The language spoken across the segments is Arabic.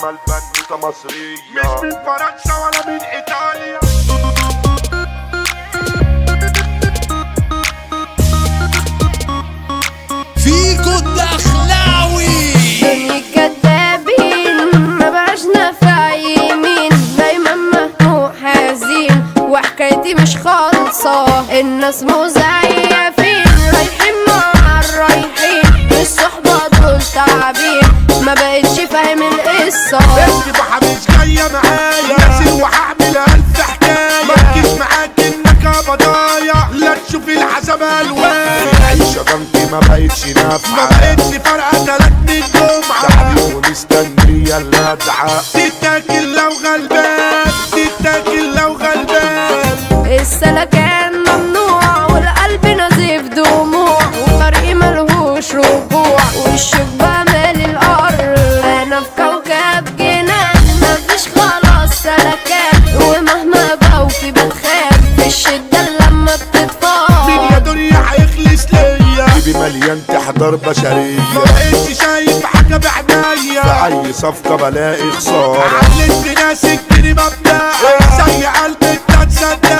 أجمل بنوتة مصرية مش من فرنسا ولا من إيطاليا. فيكو الدخلاوي دنيا كدابين ما بقاش نافع يمين، دايما مهموم حزين وحكايتي مش خالصة. الناس مزيفين رايحين مع الرايحين، الصحبة دول تعبين ما بقتش فاهم القصة. انت مش جاية معايا ناسي وهعمل ألف حكاية، مركز معاك إنك بضايع لا تشوف العذاب ألوان. العيشة جنبي ما بقتش ما نافعة، بقتش فارقة تلاتني الجمعة، تعبي ومستنية اللدعة. تتاكل لو غلبان تتاكل لو غلبان. السلكان ممنوع والقلب نزيف دموع، وطريقي ملهوش رجوع، والشوك بقى مالي الارض. انا في كوكب جنان مفيش خلاص سلكان، ومهما بوفي بتخاف في الشدة لما بتتفاض. مين يا دنيا هيخلص ليا؟ جيبي مليان تحضر بشرية، ما بقتش شايف حاجة بعناية، في أي صفقة بلاقي خسارة. علمت ناس كتير مبدأ زي قلبي تصدق.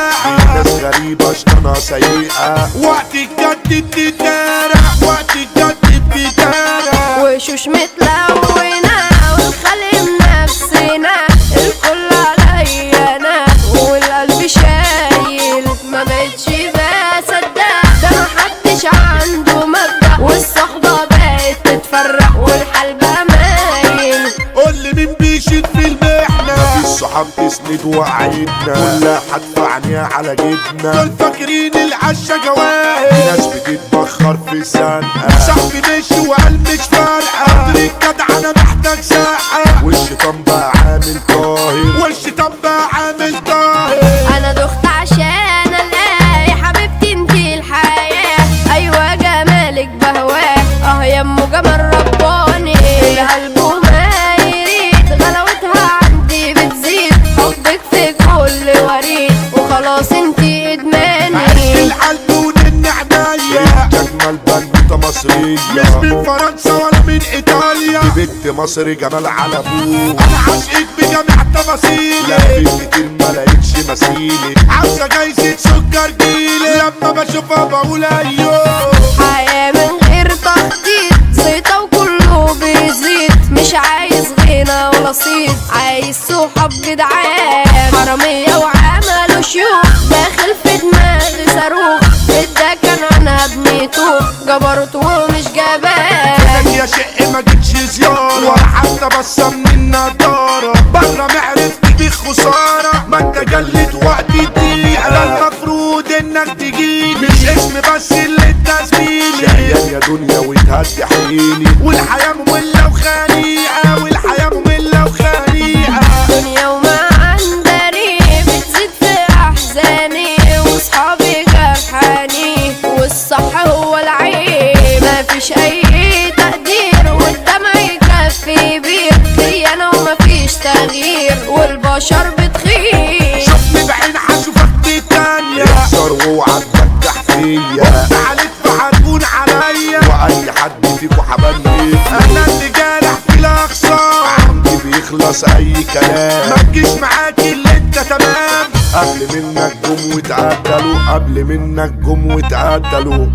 ناس غريبة شطانة سيئة، وقت الجد بتتارع وقت الجد بتتارع. وشوش متلونة والخلق نفسنا، الكل عليا انا والقلب شايل. ما بقتش بصدق ده محدش عنده مبدأ، والصحبة بقت تتفرق والحال بقى مايل. قولي مين بيشد في المحنة؟ مفيش صحاب تسند وعيدنا، كلها هدفع عينيها على جبنا. دول فاكرين العشا جواهر، ناس بتتبخر في الزنقة، صاحبي مشي وقال مش فارقة. قدر الجدع انا محتاج ساعة، والشيطان بقى عامل طاهر. والشيطان بقى عامل طاهر. انا دخت عشان الاقي حبيبتي انتي الحياة، ايوه جمالك بهواه يمه جمال رباني. القلب ما يريد غلاوتها عندي بتزيد، حبك في كل وريد وخلاص انتي ادماني. عشت القلب ونن عنايا، أجمل بنوتة مصرية، مش من فرنسا ولا من إيطاليا. دي بنت مصري جمال على أبوه. أنا عاشقك بجميع تفاصيلي، لفيت كتير ملاقيتش مثيلي. عاوزة جايزة سكر جيلي، لما بشوفها بقول أيوه. حياة من غير تخطيط زيطة وكله بيزيد، مش عايز غنى ولا صيت، عايز صحاب جدعان. حرامية وعملوا شيوخ داخل في دماغي صاروخ، الدكن انا بنيته جبرت ومش جبان. يا شق ما جيتش زيارة ولا حتى بصة من النضارة، برا معرفتي دي خسارة. ما انت جلد وقت الدقيقة، لا المفروض انك تجيلي، مش اسم بس اللي انت زميلي. شقيان يا دنيا وتهدي حيلي، والحياة مملة وخنيقة، والحياة مملة وخنيقة. دنيا وما عندني بتزيد في احزاني، وصحابي جرحاني والصح هو العيب. مفيش اي تقدير والدمع يكفي بير، خيانة ومفيش تغيير والبشر بتخير. شوفني بعين هشوفك دي تانية، اكسر واوعى تفتح فيا. عليك فهتكون عليا، واي حد فيكو حبني انا اللي جارح في الاقصى. عندي بيخلص اي كلام، ما تجيش معاك اللي انت تمام. قبل منك جم واتعدلوا، قبل منك جم واتعدلوا.